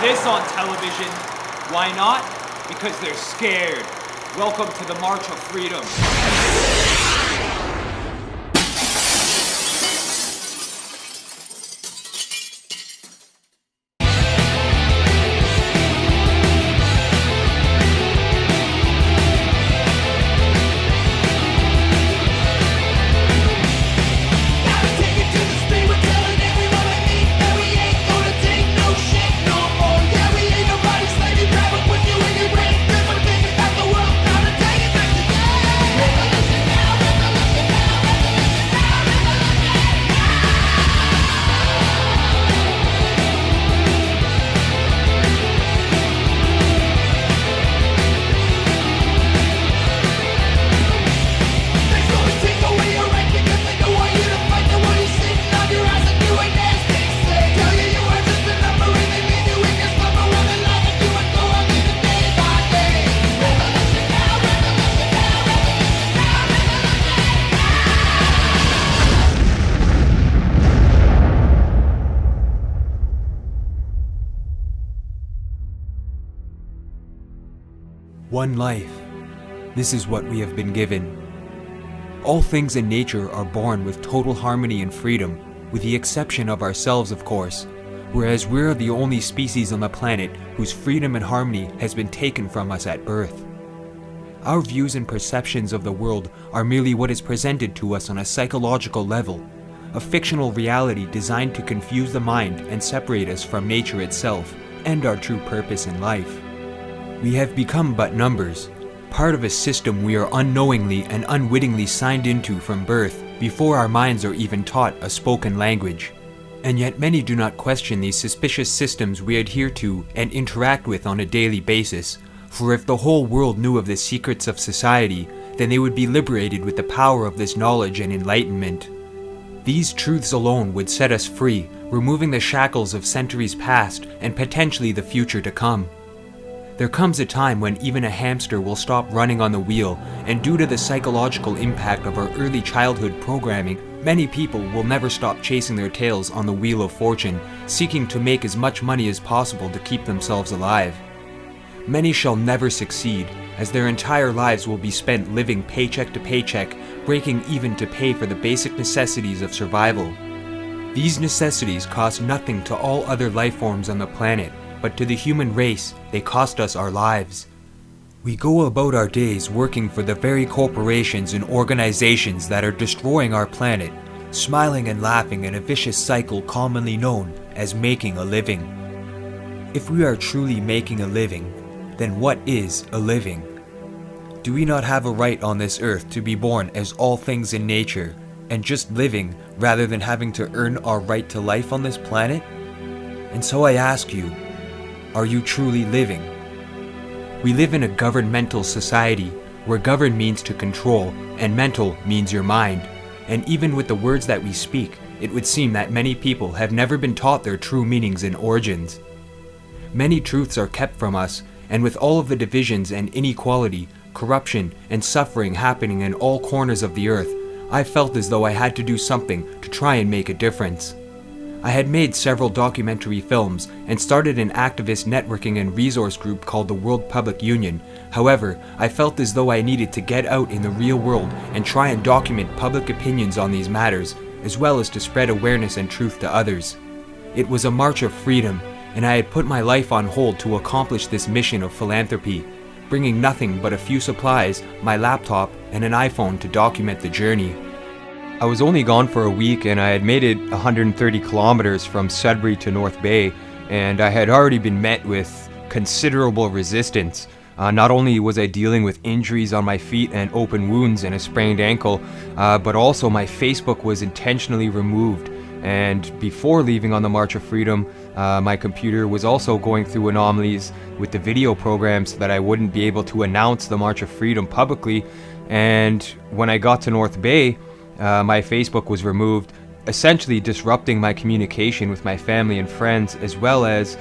this on television. Why not? Because they're scared. Welcome to the March of Freedom. One life. This is what we have been given. All things in nature are born with total harmony and freedom, with the exception of ourselves, of course, whereas we're the only species on the planet whose freedom and harmony has been taken from us at birth. Our views and perceptions of the world are merely what is presented to us on a psychological level, a fictional reality designed to confuse the mind and separate us from nature itself and our true purpose in life. We have become but numbers, part of a system we are unknowingly and unwittingly signed into from birth before our minds are even taught a spoken language. And yet many do not question these suspicious systems we adhere to and interact with on a daily basis, for if the whole world knew of the secrets of society, then they would be liberated with the power of this knowledge and enlightenment. These truths alone would set us free, removing the shackles of centuries past and potentially the future to come. There comes a time when even a hamster will stop running on the wheel, and due to the psychological impact of our early childhood programming, many people will never stop chasing their tails on the wheel of fortune, seeking to make as much money as possible to keep themselves alive. Many shall never succeed, as their entire lives will be spent living paycheck to paycheck, breaking even to pay for the basic necessities of survival. These necessities cost nothing to all other life forms on the planet, but to the human race, they cost us our lives. We go about our days working for the very corporations and organizations that are destroying our planet, smiling and laughing in a vicious cycle commonly known as making a living. If we are truly making a living, then what is a living? Do we not have a right on this earth to be born as all things in nature, and just living rather than having to earn our right to life on this planet? And so I ask you, are you truly living? We live in a governmental society where govern means to control and mental means your mind. And even with the words that we speak, it would seem that many people have never been taught their true meanings and origins. Many truths are kept from us, and with all of the divisions and inequality, corruption and suffering happening in all corners of the earth, I felt as though I had to do something to try and make a difference. I had made several documentary films and started an activist networking and resource group called the World Public Union. However, I felt as though I needed to get out in the real world and try and document public opinions on these matters, as well as to spread awareness and truth to others. It was a march of freedom, and I had put my life on hold to accomplish this mission of philanthropy, bringing nothing but a few supplies, my laptop, and an iPhone to document the journey. I was only gone for a week, and I had made it 130 kilometers from Sudbury to North Bay, and I had already been met with considerable resistance. Not only was I dealing with injuries on my feet and open wounds and a sprained ankle, but also my Facebook was intentionally removed. And before leaving on the March of Freedom, my computer was also going through anomalies with the video program so that I wouldn't be able to announce the March of Freedom publicly. And when I got to North Bay, my Facebook was removed, essentially disrupting my communication with my family and friends, as well as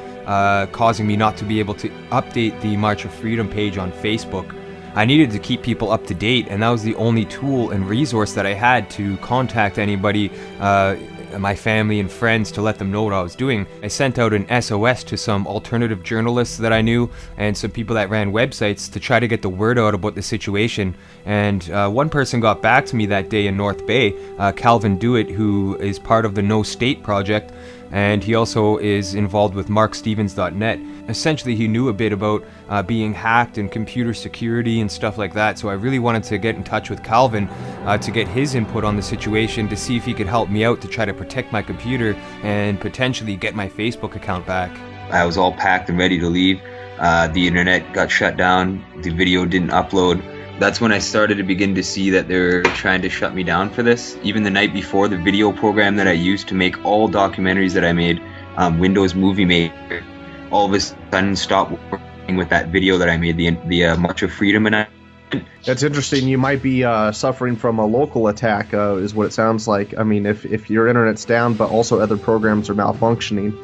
causing me not to be able to update the March of Freedom page on Facebook. I needed to keep people up to date, and that was the only tool and resource that I had to contact anybody my family and friends to let them know what I was doing. I sent out an SOS to some alternative journalists that I knew and some people that ran websites to try to get the word out about the situation. And one person got back to me that day in North Bay, Calvin Dewitt, who is part of the No State Project, and he also is involved with markstevens.net. Essentially, he knew a bit about being hacked and computer security and stuff like that, so I really wanted to get in touch with Calvin to get his input on the situation, to see if he could help me out to try to protect my computer and potentially get my Facebook account back. I was all packed and ready to leave. The internet got shut down, the video didn't upload. That's when I started to begin to see that they're trying to shut me down for this. Even the night before, the video program that I used to make all documentaries that I made, Windows Movie Maker, all of a sudden stopped working with that video that I made, the March of Freedom. And That's interesting. You might be suffering from a local attack, is what it sounds like. I mean, if your internet's down, but also other programs are malfunctioning,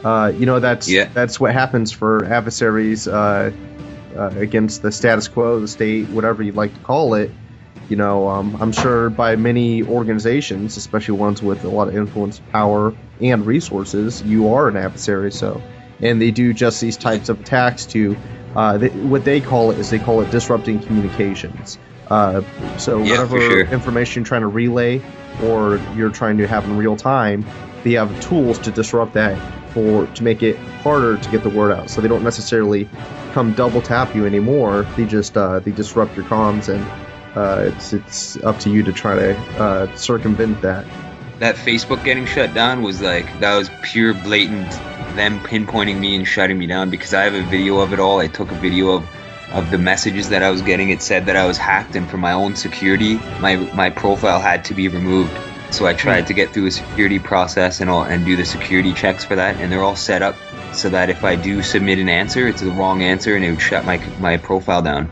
that's what happens for adversaries against the status quo, the state, whatever you'd like to call it. I'm sure by many organizations, especially ones with a lot of influence, power, and resources, you are an adversary. And they do just these types of attacks to what they call it disrupting communications. Whatever information you're trying to relay or you're trying to have in real time, they have tools to disrupt that to make it harder to get the word out. So they don't necessarily come double tap you anymore. They just they disrupt your comms, and it's up to you to try to circumvent that. That Facebook getting shut down was that was pure blatant them pinpointing me and shutting me down, because I have a video of it all. I took a video of the messages that I was getting. It said that I was hacked, and for my own security, my profile had to be removed. So I tried to get through a security process and do the security checks for that, and they're all set up so that if I do submit an answer, it's the wrong answer, and it would shut my profile down.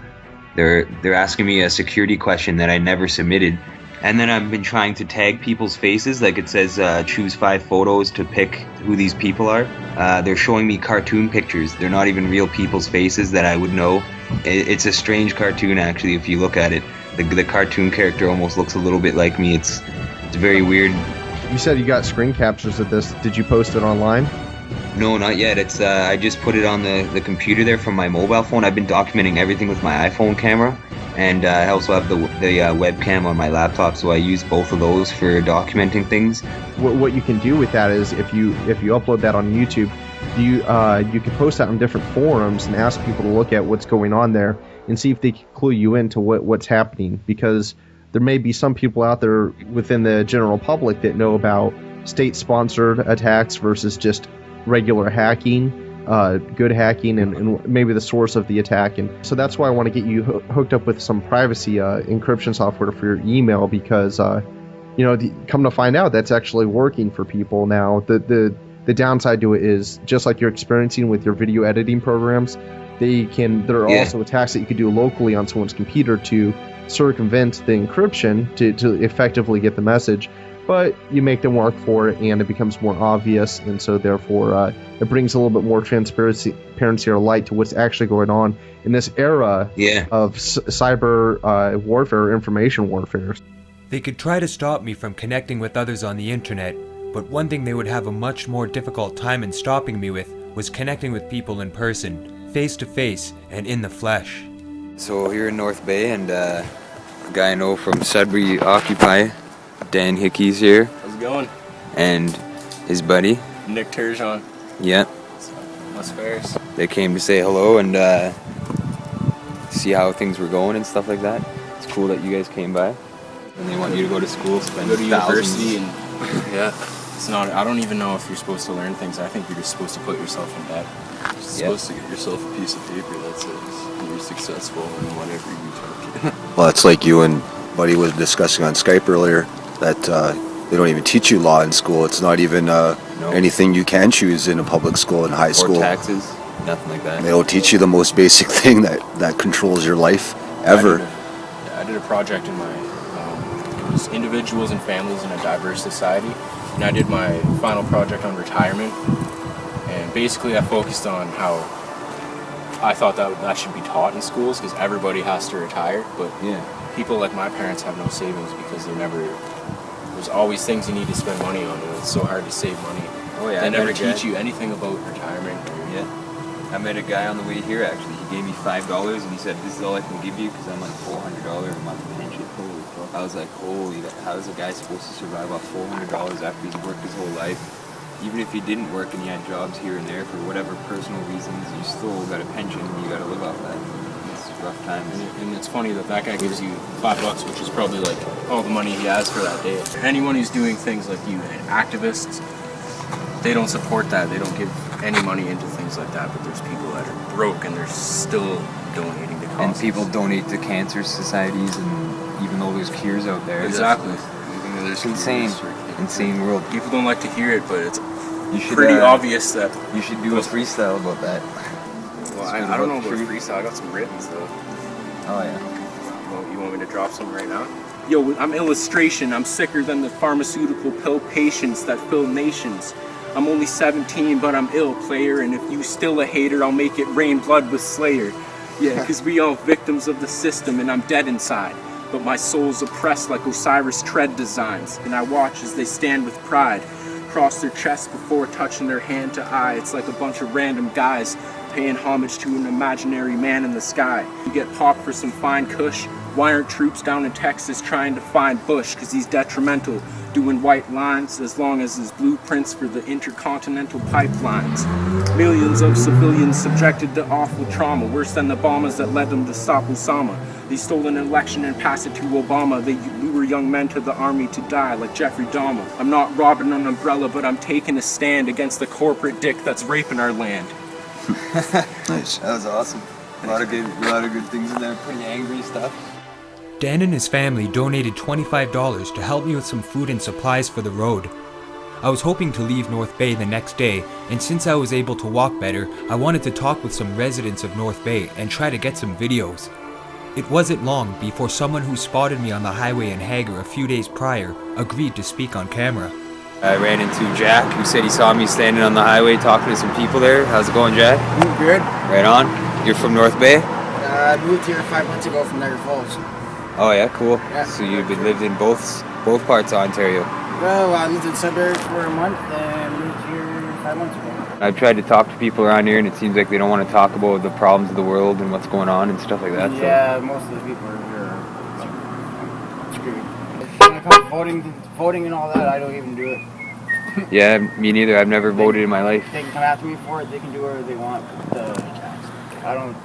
They're asking me a security question that I never submitted. And then I've been trying to tag people's faces, like it says choose 5 photos to pick who these people are. They're showing me cartoon pictures. They're not even real people's faces that I would know. It's a strange cartoon, actually, if you look at it. The cartoon character almost looks a little bit like me. It's very weird. You said you got screen captures of this. Did you post it online? No, not yet. It's I just put it on the computer there from my mobile phone. I've been documenting everything with my iPhone camera, and I also have the webcam on my laptop, so I use both of those for documenting things. What you can do with that is if you upload that on YouTube, you can post that on different forums and ask people to look at what's going on there and see if they can clue you into what's happening, because there may be some people out there within the general public that know about state-sponsored attacks versus just regular hacking, good hacking, and maybe the source of the attack. And so that's why I want to get you hooked up with some privacy encryption software for your email, because come to find out that's actually working for people now. The downside to it is, just like you're experiencing with your video editing programs, there are also attacks that you could do locally on someone's computer to circumvent the encryption to effectively get the message, but you make them work for it, and it becomes more obvious, and so therefore it brings a little bit more transparency or light to what's actually going on in this era of cyber warfare, information warfare. They could try to stop me from connecting with others on the internet, but one thing they would have a much more difficult time in stopping me with was connecting with people in person, face to face, and in the flesh. So here in North Bay, and a guy I know from Sudbury Occupy, Dan Hickey's here. How's it going? And his buddy. Nick Turgeon. Yeah. What's Ferris? They came to say hello and see how things were going and stuff like that. It's cool that you guys came by. And they want you to go to school, spend go to thousands. university, and it's not. I don't even know if you're supposed to learn things. I think you're just supposed to put yourself in debt. You're supposed to get yourself a piece of paper that says you're successful in whatever you target. Well, it's like you and Buddy was discussing on Skype earlier, that they don't even teach you law in school. It's not even anything you can choose in a public school, in high school. Or taxes, nothing like that. They don't teach you the most basic thing that controls your life ever. I did a project in my it was individuals and families in a diverse society, and I did my final project on retirement. And basically I focused on how I thought that should be taught in schools, because everybody has to retire, but people like my parents have no savings because they never there's always things you need to spend money on, and it's so hard to save money. Oh yeah, They I never met a guy. teach you anything about retirement. Yeah. I met a guy on the way here actually. He gave me $5 and he said, "This is all I can give you because I'm like $400 a month pension." Holy fuck. I was like, holy, how is a guy supposed to survive off $400 after he's worked his whole life? Even if he didn't work and he had jobs here and there for whatever personal reasons, you still got a pension and you got to live off that. It's rough times. And it's funny that that guy gives you $5, which is probably like all the money he has for that day. Anyone who's doing things like you, activists, they don't support that. They don't give any money into things like that. But there's people that are broke and they're still donating to causes. And people donate to cancer societies, and even though there's cures out there. Exactly. It's insane. Insane world. People don't like to hear it, but it's You should, pretty obvious that. You should do a freestyle about that. Well, I don't know about freestyle. I got some written stuff. Oh yeah. Well, you want me to drop some right now? Yo, I'm illustration. I'm sicker than the pharmaceutical pill patients that fill nations. I'm only 17, but I'm ill, player. And if you still a hater, I'll make it rain blood with Slayer. Yeah, because we all victims of the system, and I'm dead inside. But my soul's oppressed like Osiris Tread designs. And I watch as they stand with pride, cross their chests before touching their hand to eye. It's like a bunch of random guys paying homage to an imaginary man in the sky. You get popped for some fine kush. Why aren't troops down in Texas trying to find Bush? Because he's detrimental, doing white lines as long as his blueprints for the intercontinental pipelines. Millions of civilians subjected to awful trauma, worse than the bombers that led them to stop Osama. They stole an election and passed it to Obama. They lure young men to the army to die like Jeffrey Dahmer. I'm not robbing an umbrella, but I'm taking a stand against the corporate dick that's raping our land. Nice. That was awesome. A lot of good things in there. Pretty angry stuff. Dan and his family donated $25 to help me with some food and supplies for the road. I was hoping to leave North Bay the next day, and since I was able to walk better, I wanted to talk with some residents of North Bay and try to get some videos. It wasn't long before someone who spotted me on the highway in Hager a few days prior agreed to speak on camera. I ran into Jack, who said he saw me standing on the highway talking to some people there. How's it going, Jack? Good. Right on. You're from North Bay? I moved here 5 months ago from Niagara Falls. Oh yeah, cool. Yeah. So you've been lived in both parts of Ontario. Well, I lived in Sudbury for a month and moved here 5 months ago. I've tried to talk to people around here, and it seems like they don't want to talk about the problems of the world and what's going on and stuff like that. Yeah, most of the people are here are screwed. When it comes to voting and all that, I don't even do it. So, yeah, me neither. I've never voted in my life. They can come after me for it. They can do whatever they want. I don't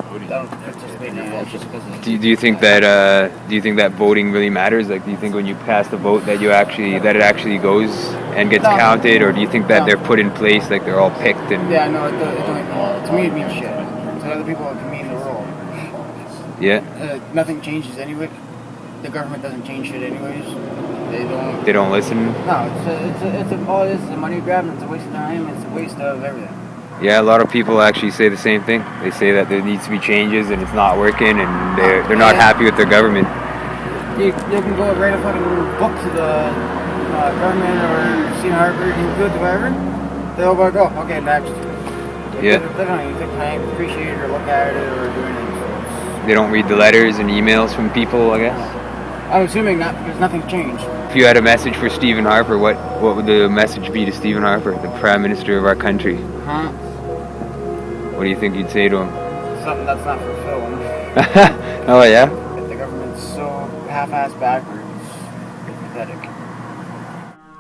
participate in it just because of... Do you think that voting really matters? Like, do you think when you pass the vote that it actually goes and gets counted, or do you think that they're put in place, like they're all picked and? Yeah, no, it don't. To me, it means shit. To other people, it can mean the world. Yeah. Nothing changes anyway. The government doesn't change shit anyways. They don't listen. No, all it is a money grab, and it's a waste of time. It's a waste of everything. Yeah, a lot of people actually say the same thing. They say that there needs to be changes and it's not working, and they're not happy with their government. You can go write a fucking book to the government or Stephen Harper, you can do it to whoever. They'll go, okay, next. Yeah. They don't even take time to appreciate it or look at it or do anything. They don't read the letters and emails from people, I guess. I'm assuming not, because nothing's changed. If you had a message for Stephen Harper, what would the message be to Stephen Harper, the Prime Minister of our country? Huh? What do you think you'd say to him? Something that's not for film. Oh yeah? The government's so half-assed backwards. It's pathetic.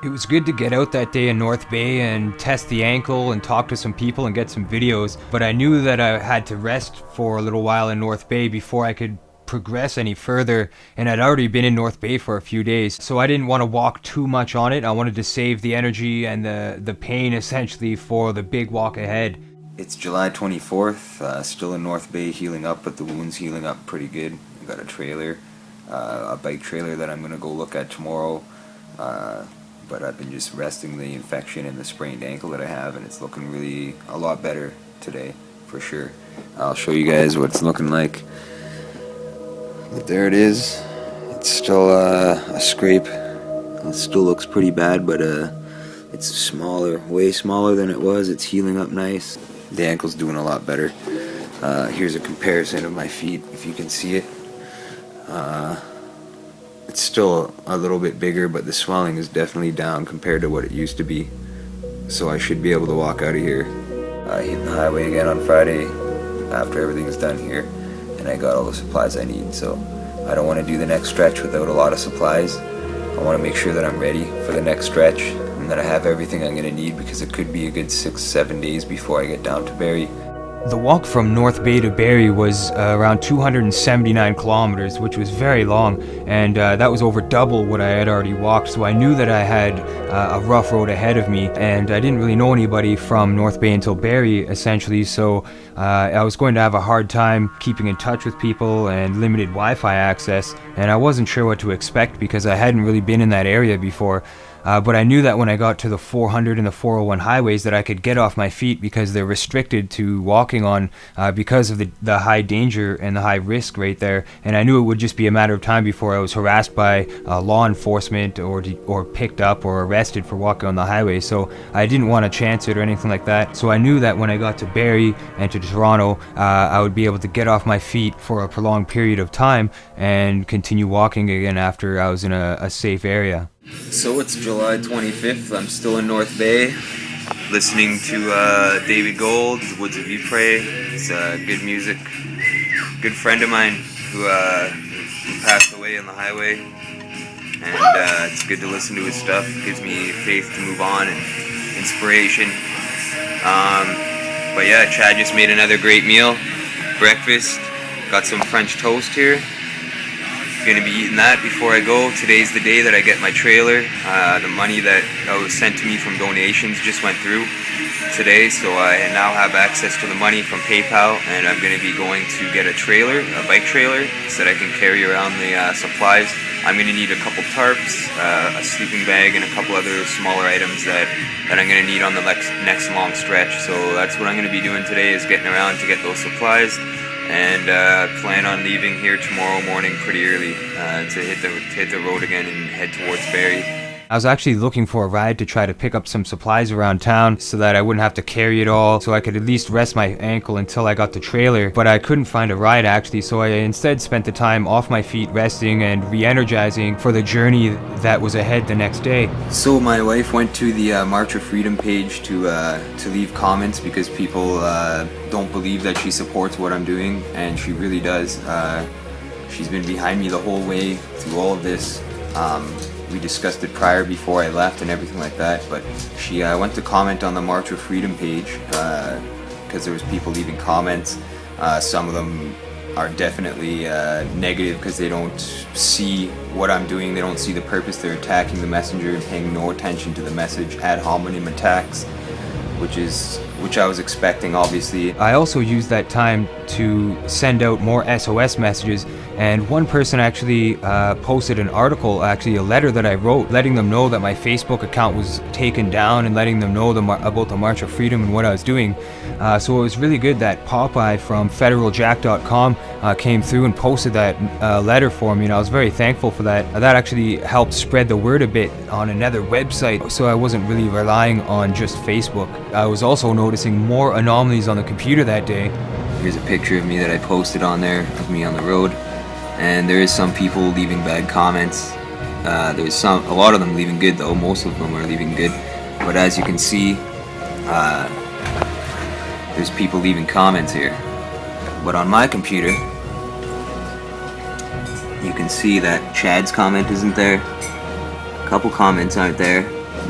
It was good to get out that day in North Bay and test the ankle and talk to some people and get some videos, but I knew that I had to rest for a little while in North Bay before I could progress any further, and I'd already been in North Bay for a few days, so I didn't want to walk too much on it. I wanted to save the energy and the pain essentially for the big walk ahead. It's July 24th, still in North Bay, healing up, but the wound's healing up pretty good. I got a trailer, a bike trailer that I'm going to go look at tomorrow, but I've been just resting the infection and the sprained ankle that I have, and it's looking really a lot better today, for sure. I'll show you guys what it's looking like. But there it is. It's still a scrape. It still looks pretty bad, but it's smaller, way smaller than it was. It's healing up nice. The ankle's doing a lot better. Here's a comparison of my feet, if you can see it. It's still a little bit bigger, but the swelling is definitely down compared to what it used to be. So I should be able to walk out of here. I hit the highway again on Friday after everything's done here, and I got all the supplies I need. So I don't want to do the next stretch without a lot of supplies. I want to make sure that I'm ready for the next stretch and that I have everything I'm going to need, because it could be a good 6-7 days before I get down to Barrie. The walk from North Bay to Barrie was around 279 kilometers, which was very long, and that was over double what I had already walked, so I knew that I had a rough road ahead of me, and I didn't really know anybody from North Bay until Barrie, essentially, so I was going to have a hard time keeping in touch with people and limited Wi-Fi access, and I wasn't sure what to expect because I hadn't really been in that area before. But I knew that when I got to the 400 and the 401 highways that I could get off my feet because they're restricted to walking on because of the high danger and the high risk right there. And I knew it would just be a matter of time before I was harassed by law enforcement or picked up or arrested for walking on the highway. So I didn't want to chance it or anything like that. So I knew that when I got to Barrie and to Toronto, I would be able to get off my feet for a prolonged period of time and continue walking again after I was in a safe area. So it's July 25th. I'm still in North Bay, listening to David Gold, The Woods of Ypres. It's good music. Good friend of mine who passed away on the highway, and it's good to listen to his stuff. It gives me faith to move on and inspiration. But yeah, Chad just made another great meal, breakfast. Got some French toast here. Gonna be eating that before I go. Today's the day that I get my trailer. The money that was sent to me from donations just went through today, so I now have access to the money from PayPal, and I'm gonna be going to get a trailer, a bike trailer, so that I can carry around the supplies. I'm gonna need a couple tarps, a sleeping bag, and a couple other smaller items that I'm gonna need on the next long stretch. So that's what I'm gonna be doing today, is getting around to get those supplies. And plan on leaving here tomorrow morning pretty early to hit the road again and head towards Barrie. I was actually looking for a ride to try to pick up some supplies around town so that I wouldn't have to carry it all, so I could at least rest my ankle until I got the trailer, but I couldn't find a ride actually, so I instead spent the time off my feet resting and re-energizing for the journey that was ahead the next day. So my wife went to the March of Freedom page to leave comments, because people don't believe that she supports what I'm doing, and she really does. She's been behind me the whole way through all of this. We discussed it prior before I left and everything like that, but she went to comment on the March of Freedom page because there was people leaving comments. Some of them are definitely negative because they don't see what I'm doing, they don't see the purpose. They're attacking the messenger and paying no attention to the message. Ad hominem attacks, which I was expecting, obviously. I also used that time to send out more SOS messages, and one person actually posted an article, actually a letter that I wrote, letting them know that my Facebook account was taken down and letting them know about the March of Freedom and what I was doing. So it was really good that Popeye from federaljack.com came through and posted that letter for me, and I was very thankful for that. That actually helped spread the word a bit on another website, so I wasn't really relying on just Facebook. I was also noticing more anomalies on the computer that day. Here's a picture of me that I posted on there of me on the road, and there is some people leaving bad comments. There's a lot of them leaving good though. Most of them are leaving good, but as you can see, there's people leaving comments here. But on my computer, you can see that Chad's comment isn't there. A couple comments aren't there,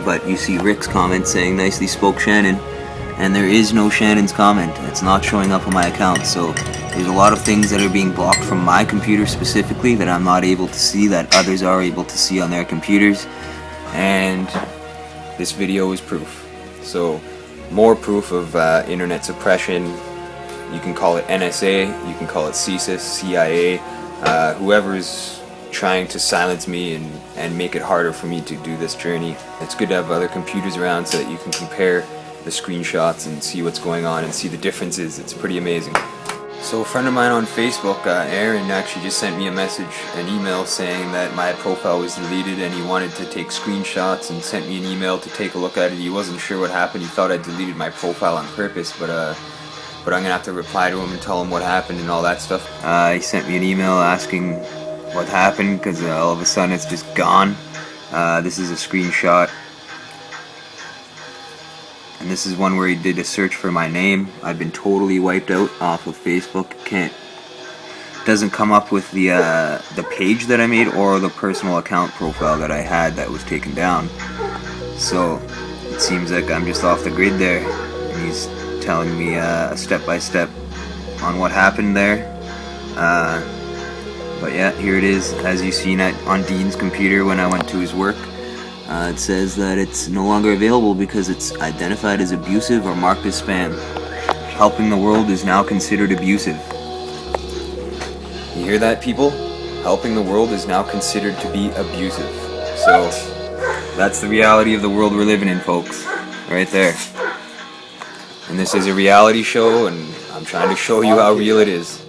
but you see Rick's comment saying "Nicely spoke, Shannon," and there is no Shannon's comment. It's not showing up on my account, so there's a lot of things that are being blocked from my computer specifically that I'm not able to see, that others are able to see on their computers, and this video is proof. So more proof of internet suppression. You can call it NSA, you can call it CSIS, CIA, whoever's trying to silence me and make it harder for me to do this journey. It's good to have other computers around so that you can compare the screenshots and see what's going on and see the differences. It's pretty amazing. So a friend of mine on Facebook, Aaron, actually just sent me a message, an email saying that my profile was deleted and he wanted to take screenshots, and sent me an email to take a look at it. He wasn't sure what happened. He thought I deleted my profile on purpose, but I'm gonna have to reply to him and tell him what happened and all that stuff. He sent me an email asking what happened, because all of a sudden it's just gone. This is a screenshot. And this is one where he did a search for my name. I've been totally wiped out off of Facebook. Doesn't come up with the page that I made or the personal account profile that I had that was taken down. So it seems like I'm just off the grid there. And he's telling me step by step on what happened there. But yeah, here it is, as you've seen on Dean's computer when I went to his work. It says that it's no longer available because it's identified as abusive or marked as spam. Helping the world is now considered abusive. You hear that, people? Helping the world is now considered to be abusive. So, that's the reality of the world we're living in, folks. Right there. And this is a reality show, and I'm trying to show you how real it is.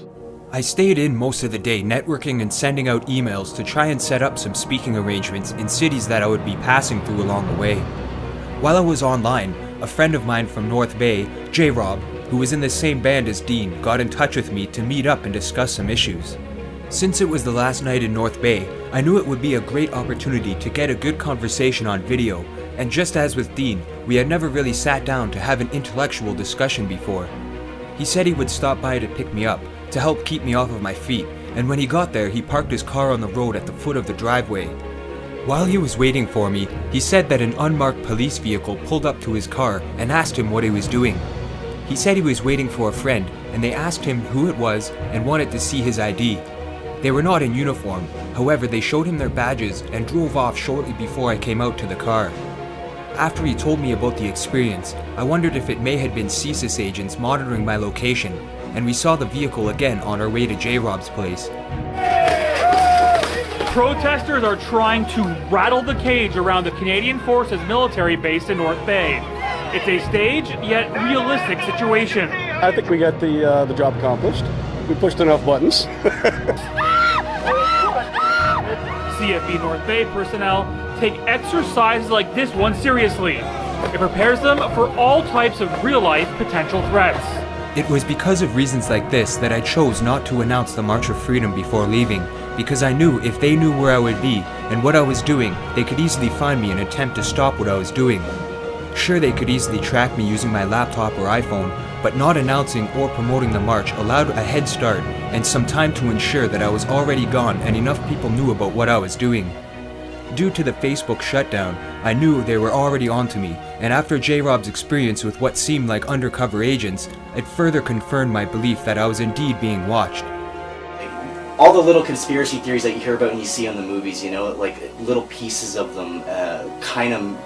I stayed in most of the day networking and sending out emails to try and set up some speaking arrangements in cities that I would be passing through along the way. While I was online, a friend of mine from North Bay, J-Rob, who was in the same band as Dean, got in touch with me to meet up and discuss some issues. Since it was the last night in North Bay, I knew it would be a great opportunity to get a good conversation on video, and just as with Dean, we had never really sat down to have an intellectual discussion before. He said he would stop by to pick me up, to help keep me off of my feet, and when he got there, he parked his car on the road at the foot of the driveway. While he was waiting for me, he said that an unmarked police vehicle pulled up to his car and asked him what he was doing. He said he was waiting for a friend, and they asked him who it was and wanted to see his ID. They were not in uniform, however they showed him their badges and drove off shortly before I came out to the car. After he told me about the experience, I wondered if it may have been CSIS agents monitoring my location, and we saw the vehicle again on our way to J-Rob's place. Protesters are trying to rattle the cage around the Canadian Forces military base in North Bay. It's a staged yet realistic situation. I think we got the job accomplished. We pushed enough buttons. CFB North Bay personnel take exercises like this one seriously. It prepares them for all types of real-life potential threats. It was because of reasons like this that I chose not to announce the March of Freedom before leaving, because I knew if they knew where I would be and what I was doing, they could easily find me and attempt to stop what I was doing. Sure, they could easily track me using my laptop or iPhone, but not announcing or promoting the march allowed a head start and some time to ensure that I was already gone and enough people knew about what I was doing. Due to the Facebook shutdown, I knew they were already onto me, and after J-Rob's experience with what seemed like undercover agents, it further confirmed my belief that I was indeed being watched. All the little conspiracy theories that you hear about and you see in the movies, you know, like little pieces of them kind of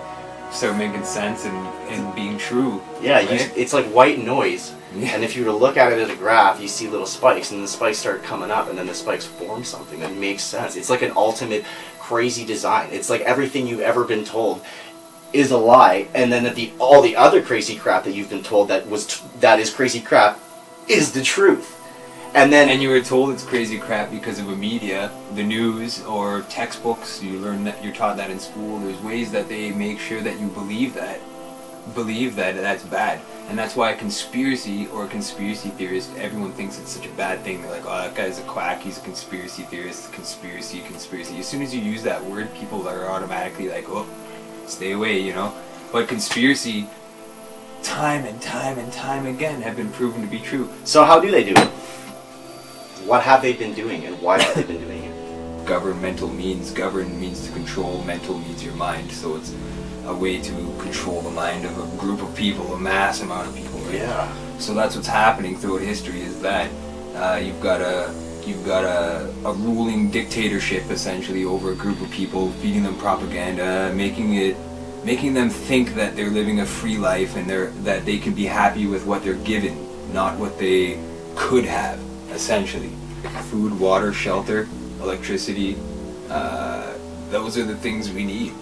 Start making sense and being true. Yeah, right? It's like white noise. Yeah. And if you were to look at it as a graph, you see little spikes, and the spikes start coming up, and then the spikes form something that makes sense. It's like an ultimate crazy design. It's like everything you've ever been told is a lie, and then all the other crazy crap that you've been told that is crazy crap is the truth. And you were told it's crazy crap because of a media, the news, or textbooks. You're taught that in school. There's ways that they make sure that you believe that that's bad. And that's why a conspiracy or a conspiracy theorist, everyone thinks it's such a bad thing. They're like, oh, that guy's a quack, he's a conspiracy theorist, conspiracy. As soon as you use that word, people are automatically like, oh, stay away, you know? But conspiracy, time and time and time again, have been proven to be true. So how do they do it? What have they been doing, and why have they been doing it? Governmental means, govern means to control, mental means your mind, so it's a way to control the mind of a group of people, a mass amount of people, right? Yeah. So that's what's happening throughout history, is that you've got a ruling dictatorship essentially over a group of people, feeding them propaganda, making them think that they're living a free life and that they can be happy with what they're given, not what they could have, essentially. Food, water, shelter, electricity, those are the things we need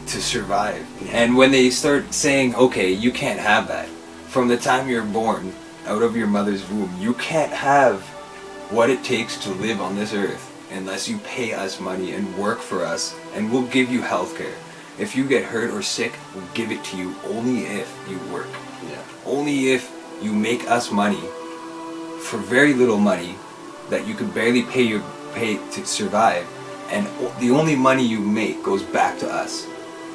to survive. And when they start saying, okay, you can't have that, from the time you're born, out of your mother's womb, you can't have what it takes to live on this earth unless you pay us money and work for us, and we'll give you healthcare. If you get hurt or sick, we'll give it to you only if you work. Yeah. Only if you make us money for very little money that you could barely pay pay to survive, and the only money you make goes back to us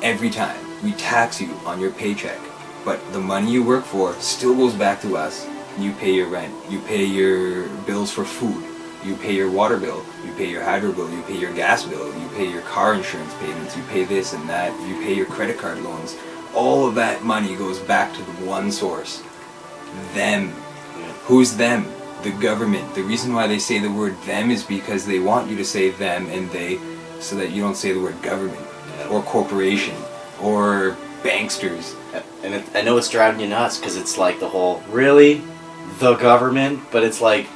every time. We tax you on your paycheck, but the money you work for still goes back to us. You pay your rent, you pay your bills for food, you pay your water bill, you pay your hydro bill, you pay your gas bill, you pay your car insurance payments, you pay this and that, you pay your credit card loans. All of that money goes back to the one source. Them. Who's them? The government. The reason why they say the word them is because they want you to say them and they, so that you don't say the word government or corporation or banksters. And I know it's driving you nuts because it's like the whole, really? The government? But it's like,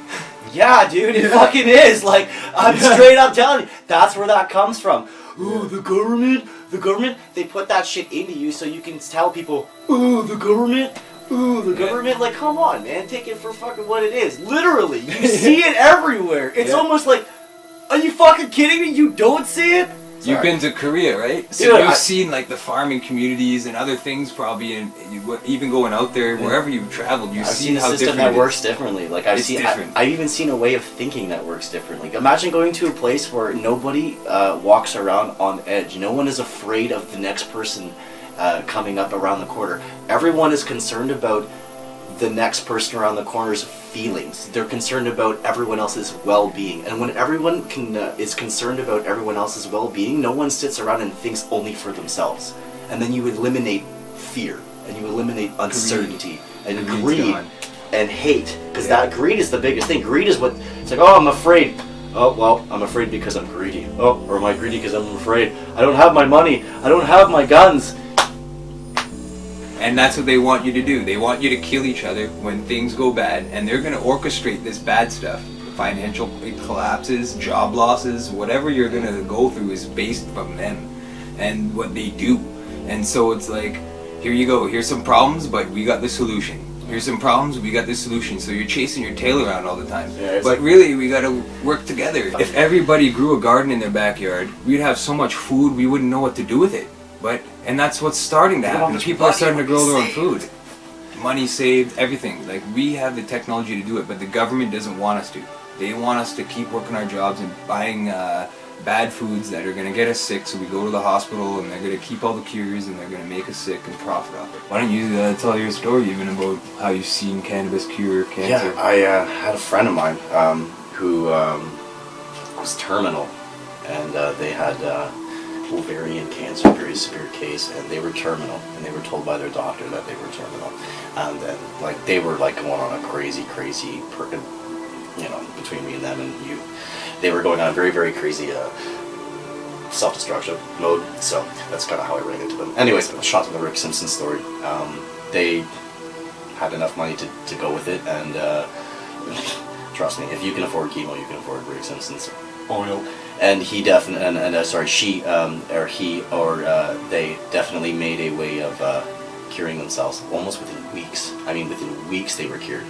yeah, dude, it fucking is. Like, I'm straight up telling you, that's where that comes from. Ooh, the government? The government? They put that shit into you so you can tell people, ooh, the government? Ooh, the government? Like, come on, man, take it for fucking what it is. Literally, you see it everywhere. It's almost like, are you fucking kidding me? You don't see it? Sorry. You've been to Korea, right? So Dude, you've seen like the farming communities and other things probably, and even going out there, wherever you've traveled, you've seen how different it is. I've seen a system that works differently. Like I've even seen a way of thinking that works differently. Imagine going to a place where nobody walks around on edge. No one is afraid of the next person coming up around the corner. Everyone is concerned about the next person around the corner's feelings. They're concerned about everyone else's well-being. And when everyone is concerned about everyone else's well-being, no one sits around and thinks only for themselves. And then you eliminate fear, and you eliminate uncertainty, and greed, and hate. Because that greed is the biggest thing. Greed is what, it's like, oh, I'm afraid. Oh, well, I'm afraid because I'm greedy. Oh, or am I greedy because I'm afraid? I don't have my money. I don't have my guns. And that's what they want you to do. They want you to kill each other when things go bad, and they're going to orchestrate this bad stuff. Financial collapses, job losses, whatever you're going to go through is based from them and what they do. And so it's like, here you go, here's some problems, but we got the solution. Here's some problems, we got the solution. So you're chasing your tail around all the time. Yeah, but really, we got to work together. If everybody grew a garden in their backyard, we'd have so much food, we wouldn't know what to do with it. And that's what's starting to happen. People are starting to grow their own food. Money saved, everything. Like, we have the technology to do it, but the government doesn't want us to. They want us to keep working our jobs and buying bad foods that are going to get us sick, so we go to the hospital, and they're going to keep all the cures, and they're going to make us sick and profit off it. Why don't you tell your story even about how you've seen cannabis cure cancer? Yeah, I had a friend of mine who was terminal, and they had ovarian cancer, very severe case, and they were terminal, and they were told by their doctor that they were terminal, and then like they were like going on a crazy between me and them and you, they were going on a very crazy self-destruction mode. So that's kind of how I ran into them. Anyways, shot to the Rick Simpson story. They had enough money to go with it, and trust me, if you can afford chemo, you can afford Rick Simpson's oil. And he definitely, they definitely made a way of curing themselves almost within weeks. I mean, within weeks they were cured.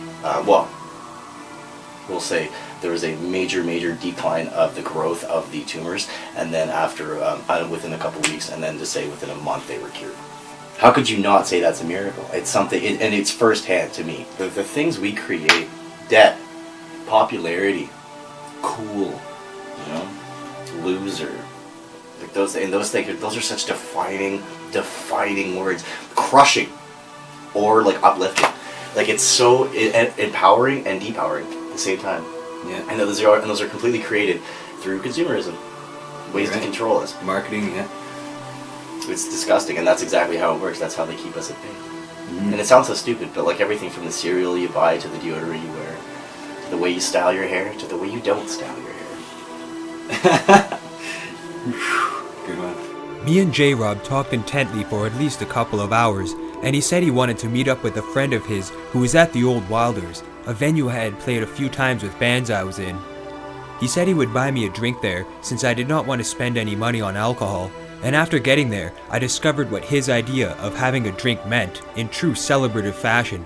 We'll say there was a major decline of the growth of the tumors, and then after, within a couple weeks, and then to say within a month they were cured. How could you not say that's a miracle? It's something, and it's firsthand to me. The things we create, debt, popularity, cool, loser, like those things, those are such defining words. Crushing, or like uplifting. Like it's so empowering and depowering at the same time. Yeah. And those are completely created through consumerism, ways to control us. Marketing, yeah. It's disgusting, and that's exactly how it works. That's how they keep us at bay. Mm-hmm. And it sounds so stupid, but like everything from the cereal you buy to the deodorant you wear, to the way you style your hair, to the way you don't style your hair. Good one. Me and J-Rob talked intently for at least a couple of hours, and he said he wanted to meet up with a friend of his who was at the Old Wilders, a venue I had played a few times with bands I was in. He said he would buy me a drink there since I did not want to spend any money on alcohol, and after getting there, I discovered what his idea of having a drink meant in true celebrative fashion.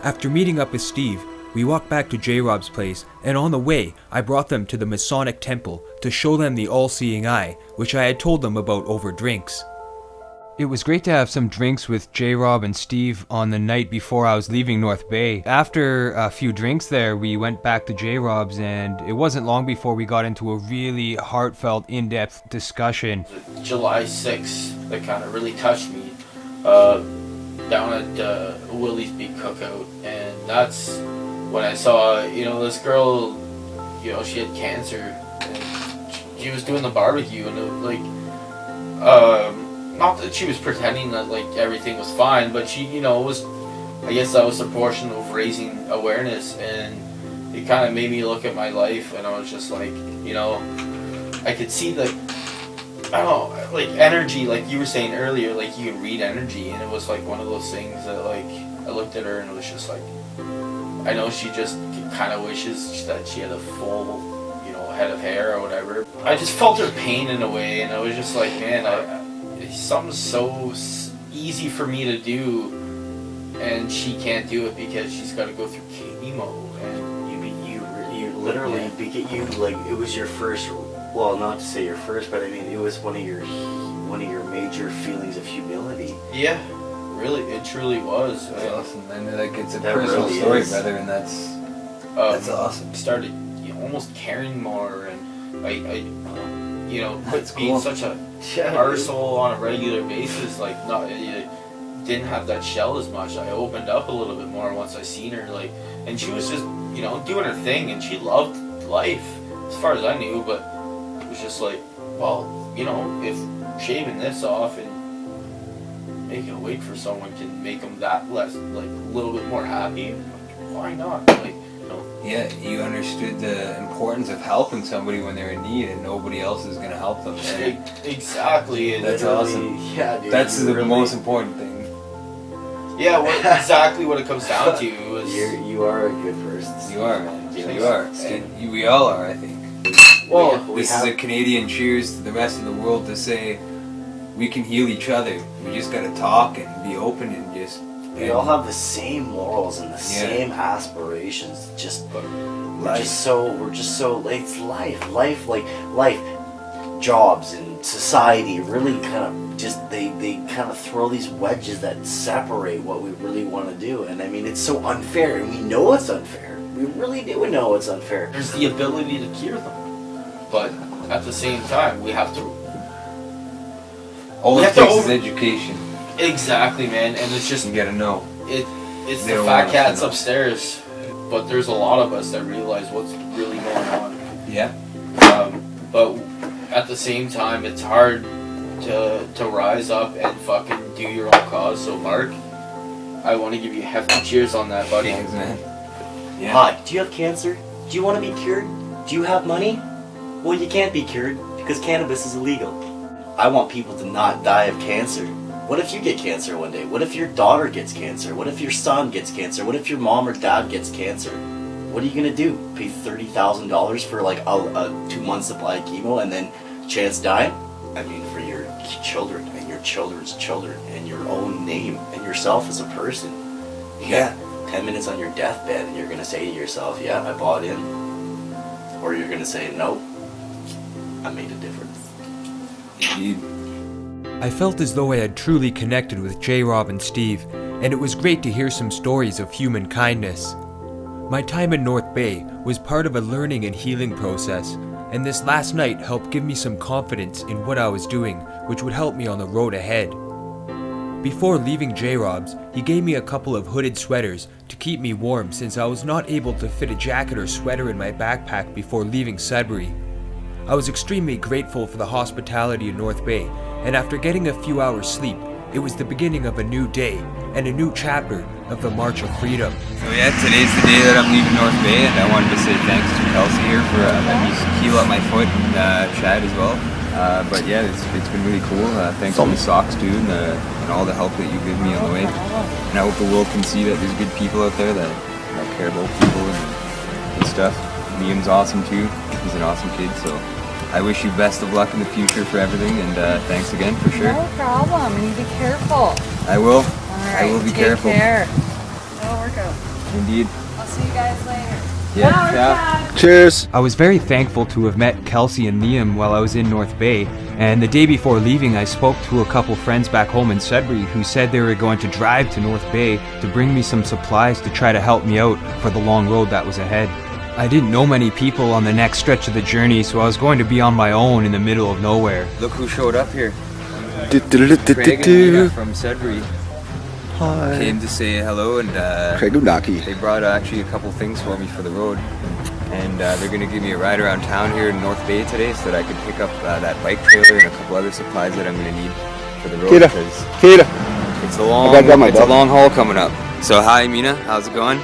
After meeting up with Steve, we walked back to J-Rob's place, and on the way, I brought them to the Masonic Temple to show them the all-seeing eye, which I had told them about over drinks. It was great to have some drinks with J-Rob and Steve on the night before I was leaving North Bay. After a few drinks there, we went back to J-Rob's, and it wasn't long before we got into a really heartfelt, in-depth discussion. July 6th that kind of really touched me down at Willie's Beef Cookout, and that's when I saw, this girl, she had cancer, and she was doing the barbecue, and it was like, not that she was pretending that like everything was fine, but she, was, I guess that was a portion of raising awareness, and it kind of made me look at my life, and I was just like, I could see the, I don't know, like energy, like you were saying earlier, like you can read energy, and it was like one of those things that like, I looked at her and it was just like, I know she just kind of wishes that she had a full, head of hair or whatever. I just felt her pain in a way, and I was just like, man, something's so easy for me to do, and she can't do it because she's got to go through chemo. And you literally you like it was your first. Well, not to say your first, but I mean it was one of your major feelings of humility. Yeah, really, it truly was. That's awesome, and like it's a personal really story, brother, and that's awesome. Started almost caring more, and I quit being cool. such a arsehole on a regular basis. Like, not didn't have that shell as much. I opened up a little bit more once I seen her. Like, and she was just doing her thing, and she loved life as far as I knew. But it was just like, well, if shaving this off and making a wig for someone can make them that less, like, a little bit more happy, why not? Like. Yeah, you understood the importance of helping somebody when they're in need, and nobody else is going to help them. Exactly. That's awesome. Yeah, dude, that's the most important thing. Yeah, exactly what it comes down to is you are a good person. You are, man. You are. And we all are, I think. Well, this is a Canadian cheers to the rest of the world to say we can heal each other. We just got to talk and be open and just. We all have the same morals and the same aspirations. We're just so like it's life, jobs and society really kind of they kind of throw these wedges that separate what we really want to do. And I mean, it's so unfair, and we know it's unfair. We really do know it's unfair. There's the ability to cure them, but at the same time, we have to. All it takes is education. Exactly, man, and it's just you gotta know. It's the fat cats upstairs, but there's a lot of us that realize what's really going on. Yeah. But at the same time, it's hard to rise up and fucking do your own cause. So, Mark, I want to give you hefty cheers on that, buddy. Thanks, man. Yeah. Hi. Do you have cancer? Do you want to be cured? Do you have money? Well, you can't be cured because cannabis is illegal. I want people to not die of cancer. What if you get cancer one day? What if your daughter gets cancer? What if your son gets cancer? What if your mom or dad gets cancer? What are you gonna do? Pay $30,000 for like a 2-month supply of chemo and then chance die? I mean, for your children and your children's children and your own name and yourself as a person. Yeah. 10 minutes on your deathbed and you're gonna say to yourself, yeah, I bought in. Or you're gonna say, no, I made a difference. Indeed. I felt as though I had truly connected with J-Rob and Steve, and it was great to hear some stories of human kindness. My time in North Bay was part of a learning and healing process, and this last night helped give me some confidence in what I was doing, which would help me on the road ahead. Before leaving J-Rob's, he gave me a couple of hooded sweaters to keep me warm since I was not able to fit a jacket or sweater in my backpack before leaving Sudbury. I was extremely grateful for the hospitality in North Bay, and after getting a few hours sleep, it was the beginning of a new day and a new chapter of the March of Freedom. So yeah, today's the day that I'm leaving North Bay, and I wanted to say thanks to Kelsey here for letting me heal up my foot, and Chad as well. But yeah, it's been really cool. Thanks for the socks too, and all the help that you give me on the way. And I hope the world can see that there's good people out there that care about people and stuff. Liam's awesome too. He's an awesome kid, so I wish you best of luck in the future for everything, and thanks again for sure. No problem, and you be careful. I will. All right, I will be take careful. Care. No workout. Indeed. I'll see you guys later. Yeah. Cheers. I was very thankful to have met Kelsey and Liam while I was in North Bay, and the day before leaving I spoke to a couple friends back home in Sudbury who said they were going to drive to North Bay to bring me some supplies to try to help me out for the long road that was ahead. I didn't know many people on the next stretch of the journey, so I was going to be on my own in the middle of nowhere. Look who showed up here. Craig and Nina from Sudbury. Hi. Came to say hello, and Craig Udaki. they brought actually a couple things for me for the road. And they're going to give me a ride around town here in North Bay today so that I can pick up that bike trailer and a couple other supplies that I'm going to need for the road. Because it's a long haul coming up. So hi Mina, how's it going?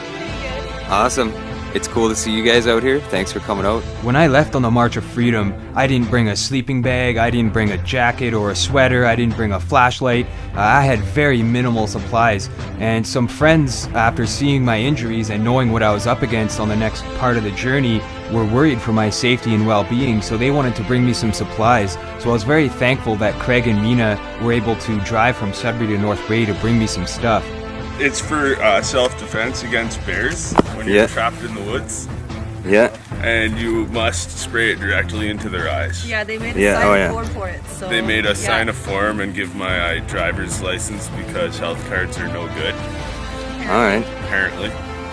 Awesome. It's cool to see you guys out here. Thanks for coming out. When I left on the March of Freedom, I didn't bring a sleeping bag, I didn't bring a jacket or a sweater, I didn't bring a flashlight. I had very minimal supplies, and some friends, after seeing my injuries and knowing what I was up against on the next part of the journey, were worried for my safety and well-being, so they wanted to bring me some supplies. So I was very thankful that Craig and Mina were able to drive from Sudbury to North Bay to bring me some stuff. It's for self-defense against bears when you're trapped in the woods. Yeah. And you must spray it directly into their eyes. Yeah, they made a sign of form for it. So they made us sign a form and give my driver's license because health cards are no good. All right. Apparently.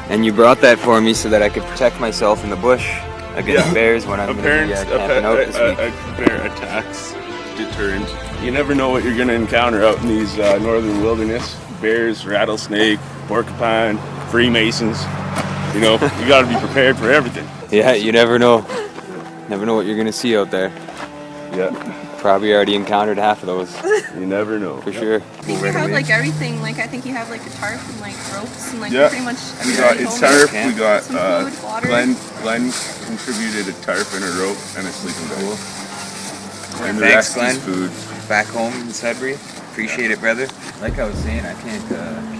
And you brought that for me so that I could protect myself in the bush against bears when I'm going to be camping out this week. A bear attacks deterrent. You never know what you're going to encounter out in these northern wilderness. Bears, rattlesnake, porcupine, Freemasons. You know, you got to be prepared for everything. Yeah, you never know. Never know what you're going to see out there. Yeah. Probably already encountered half of those. You never know. For sure. I think you have like everything. Like I think you have like a tarp and like ropes and like pretty much we got a tarp. We got some food, water. Glenn contributed a tarp and a rope and a sleeping bag. And the Thanks, rest Glenn. is food. Back home in Sudbury. Appreciate it, brother. Like I was saying, I can't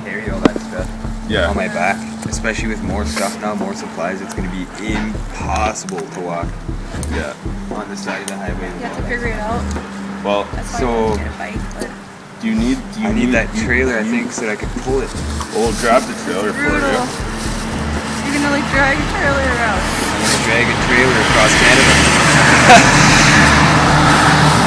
carry all that stuff on my back, especially with more stuff now, more supplies. It's going to be impossible to walk. Yeah. On the side of the highway. You have to figure it out. Well, That's why so I get a bike, but do you need? I need that trailer, I think, so that I can pull it. We'll grab the trailer for you. You're gonna like drag a trailer around. I'm gonna drag a trailer across Canada.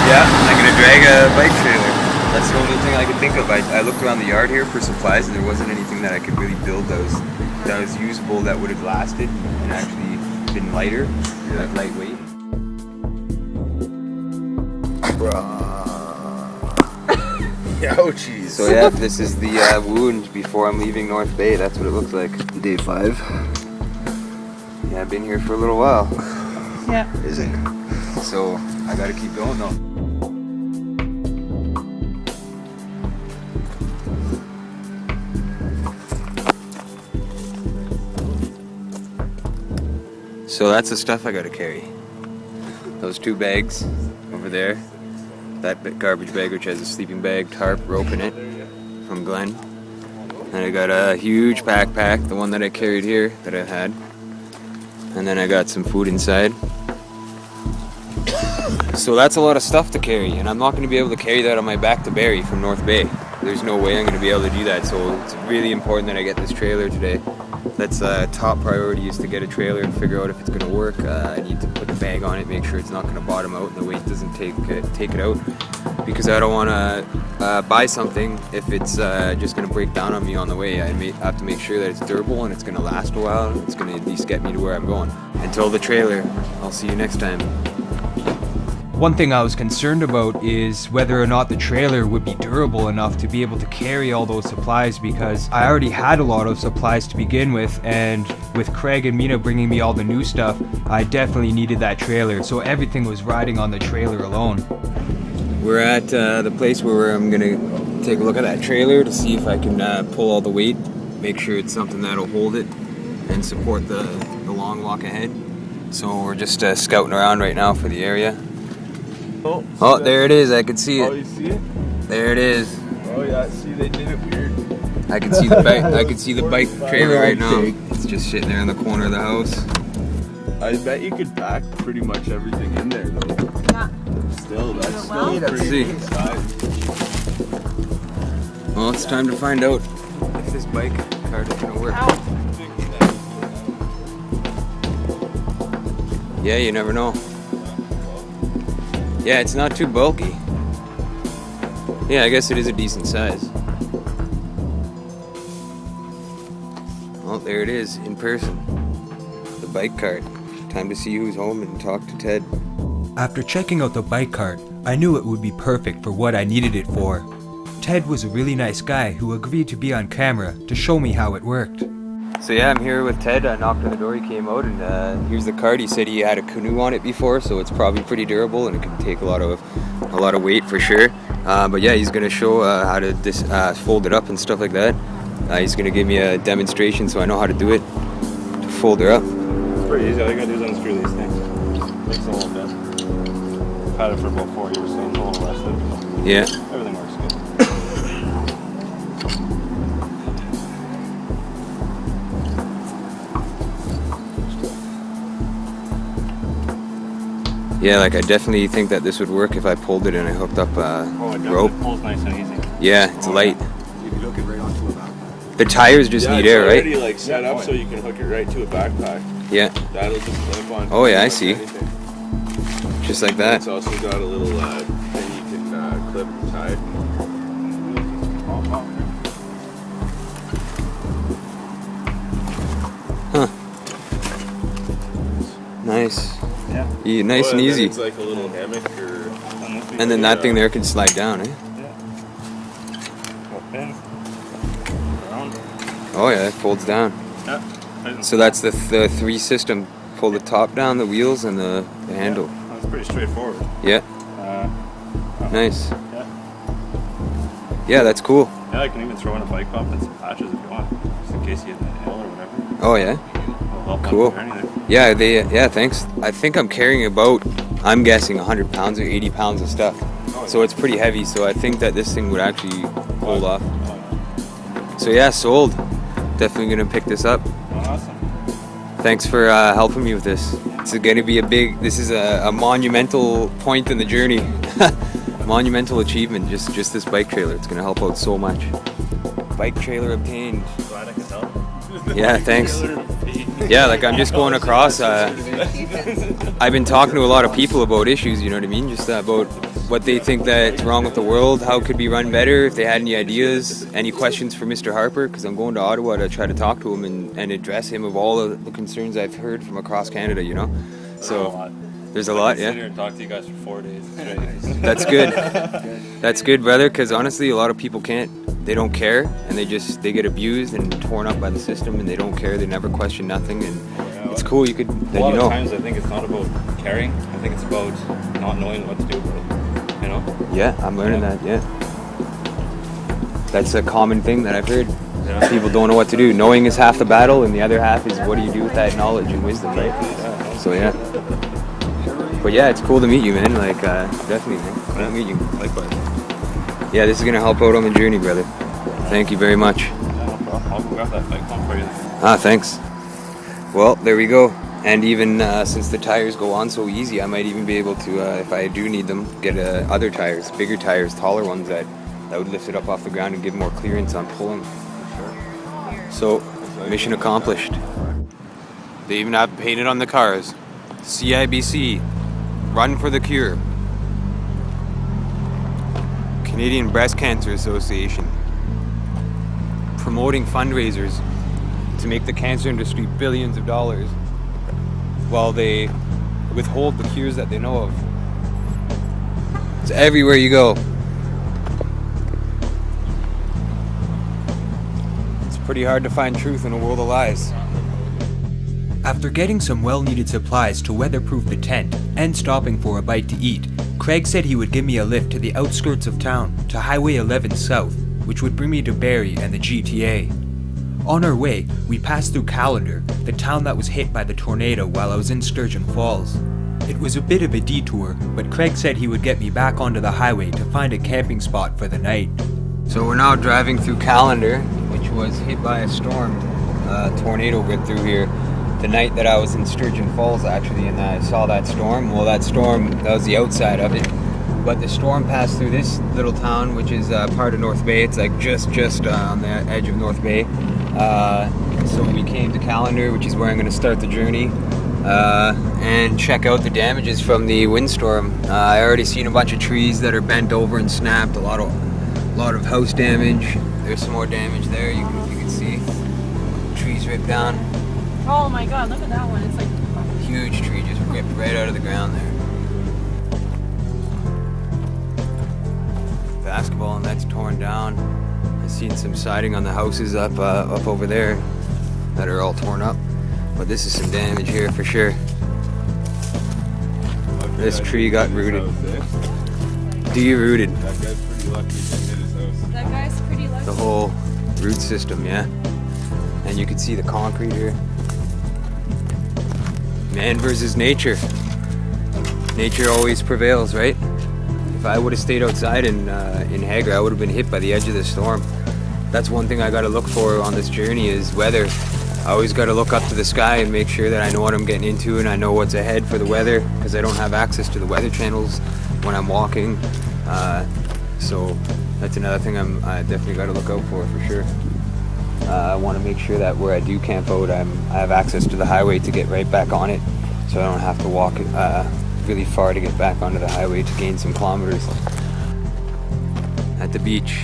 Yeah, I'm gonna drag a bike trailer. That's the only thing I could think of. I looked around the yard here for supplies, and there wasn't anything that I could really build that was usable, that would have lasted and actually been lighter, like lightweight. Ouchies. So yeah, this is the wound before I'm leaving North Bay. That's what it looks like. Day 5. Yeah, I've been here for a little while. Yeah. Is it? So I gotta keep going though. So that's the stuff I gotta carry. Those 2 bags over there. That garbage bag which has a sleeping bag, tarp, rope in it from Glenn. And I got a huge backpack, the one that I carried here that I had. And then I got some food inside. So that's a lot of stuff to carry, and I'm not going to be able to carry that on my back to Barrie from North Bay. There's no way I'm going to be able to do that, so it's really important that I get this trailer today. That's top priority, is to get a trailer and figure out if it's going to work. I need to put the bag on it, make sure it's not going to bottom out and the weight doesn't take it out, because I don't want to buy something if it's just going to break down on me on the way. I have to make sure that it's durable and it's going to last a while and it's going to at least get me to where I'm going. Until the trailer, I'll see you next time. One thing I was concerned about is whether or not the trailer would be durable enough to be able to carry all those supplies, because I already had a lot of supplies to begin with, and with Craig and Mina bringing me all the new stuff, I definitely needed that trailer, so everything was riding on the trailer alone. We're at the place where I'm gonna take a look at that trailer to see if I can pull all the weight, make sure it's something that'll hold it and support the long walk ahead. So we're just scouting around right now for the area. Oh, there it is. I can see it. Oh, you see it? There it is. Oh yeah, see, they did it weird. I can see the bike. I can see the bike trailer right now. It's just sitting there in the corner of the house. I bet you could pack pretty much everything in there though. Yeah. Still, that's Well, still let's pretty see. good size. Well, it's time to find out if this bike cart is gonna work. Yeah, you never know. Yeah, it's not too bulky. Yeah, I guess it is a decent size. Well, there it is, in person. The bike cart. Time to see who's home and talk to Ted. After checking out the bike cart, I knew it would be perfect for what I needed it for. Ted was a really nice guy who agreed to be on camera to show me how it worked. So yeah, I'm here with Ted. I knocked on the door, he came out, and here's the cart. He said he had a canoe on it before, so it's probably pretty durable and it can take a lot of weight for sure. But yeah, he's gonna show how to fold it up and stuff like that. He's gonna give me a demonstration so I know how to do it, to fold her up. It's pretty easy. All you gotta do is unscrew these things. Makes a little bit. I've had it for about 4 years, so I'm a little rusted. Yeah. Everything works good. Yeah, like I definitely think that this would work if I pulled it and I hooked up rope. It pulls nice and easy. Yeah, it's light. You can hook it right onto a backpack. The tires just need air, right? It's already set up so you can hook it right to a backpack. Yeah. That'll just clip on. Oh yeah, I see. Just like that. It's also got a little thing you can clip and tie it. Huh. Nice. Yeah. Nice and easy. It's like a little hammock and then that thing there can slide down, eh? Oh yeah, it folds down. Yeah. So that's the 3 system. Pull the top down, the wheels, and the handle. That's pretty straightforward. Yeah. Nice. Yeah. Yeah, that's cool. Yeah, I can even throw in a bike pump and some patches if you want, just in case you hit a hill or whatever. Oh yeah. Cool. Yeah, yeah, thanks. I think I'm carrying about, I'm guessing 100 pounds or 80 pounds of stuff. So it's pretty heavy, so I think that this thing would actually hold off. So yeah, sold. Definitely gonna pick this up. Awesome. Thanks for helping me with this. This is gonna be this is a monumental point in the journey. Monumental achievement, just this bike trailer. It's gonna help out so much. Bike trailer obtained. Glad I could help. Yeah, thanks. Yeah, like I'm just going across. I've been talking to a lot of people about issues, you know what I mean? Just about what they think that's wrong with the world, how it could be run better, if they had any ideas, any questions for Mr. Harper, because I'm going to Ottawa to try to talk to him and address him of all of the concerns I've heard from across Canada, you know? So there's a lot, yeah. Sit here and talk to you guys for 4 days straight. That's good. That's good, brother, because honestly, a lot of people they don't care, and they get abused and torn up by the system, and they don't care, they never question nothing, and it's cool, A lot of times I think it's not about caring, I think it's about not knowing what to do about it, you know? Yeah, I'm learning that, yeah. That's a common thing that I've heard. Yeah. People don't know what to do. Knowing is half the battle, and the other half is what do you do with that knowledge and wisdom, right? Yeah. So yeah. But yeah, it's cool to meet you, man. Like, definitely, man. Cool to meet you. Likewise. Yeah, this is gonna help out on the journey, brother. Thank you very much. Yeah, no problem. I'll go grab that bike pump for you. Thanks. Well, there we go. And even since the tires go on so easy, I might even be able to, if I do need them, get other tires, bigger tires, taller ones that would lift it up off the ground and give more clearance on pulling. So, mission accomplished. They even have painted on the cars. CIBC, Run for the Cure. Canadian Breast Cancer Association. Promoting fundraisers to make the cancer industry billions of dollars while they withhold the cures that they know of. It's everywhere you go. It's pretty hard to find truth in a world of lies. After getting some well-needed supplies to weatherproof the tent and stopping for a bite to eat, Craig said he would give me a lift to the outskirts of town, to Highway 11 South, which would bring me to Barrie and the GTA. On our way, we passed through Callander, the town that was hit by the tornado while I was in Sturgeon Falls. It was a bit of a detour, but Craig said he would get me back onto the highway to find a camping spot for the night. So we're now driving through Callander, which was hit by a storm. A tornado went through here the night that I was in Sturgeon Falls, actually, and I saw that storm. Well, that was the outside of it. But the storm passed through this little town, which is part of North Bay. It's like just on the edge of North Bay. So we came to Callander, which is where I'm going to start the journey. and check out the damages from the windstorm. I already seen a bunch of trees that are bent over and snapped. A lot of house damage. There's some more damage there. You can see trees ripped down. Oh my god, look at that one. It's like Huge tree just ripped right out of the ground there. Basketball net's torn down. I've seen some siding on the houses up over there that are all torn up. But this is some damage here for sure. This tree got rooted. De-rooted. That guy's pretty lucky he hit his house. that guy's pretty lucky. The whole root system, yeah. And you can see the concrete here. Man versus nature. Nature always prevails, right? If I would have stayed outside in Hagar, I would have been hit by the edge of the storm. That's one thing I got to look for on this journey is weather. I always got to look up to the sky and make sure that I know what I'm getting into and I know what's ahead for the weather because I don't have access to the weather channels when I'm walking. So that's another thing I definitely got to look out for sure. I want to make sure that where I do camp out, I have access to the highway to get right back on it, so I don't have to walk really far to get back onto the highway to gain some kilometers. At the beach,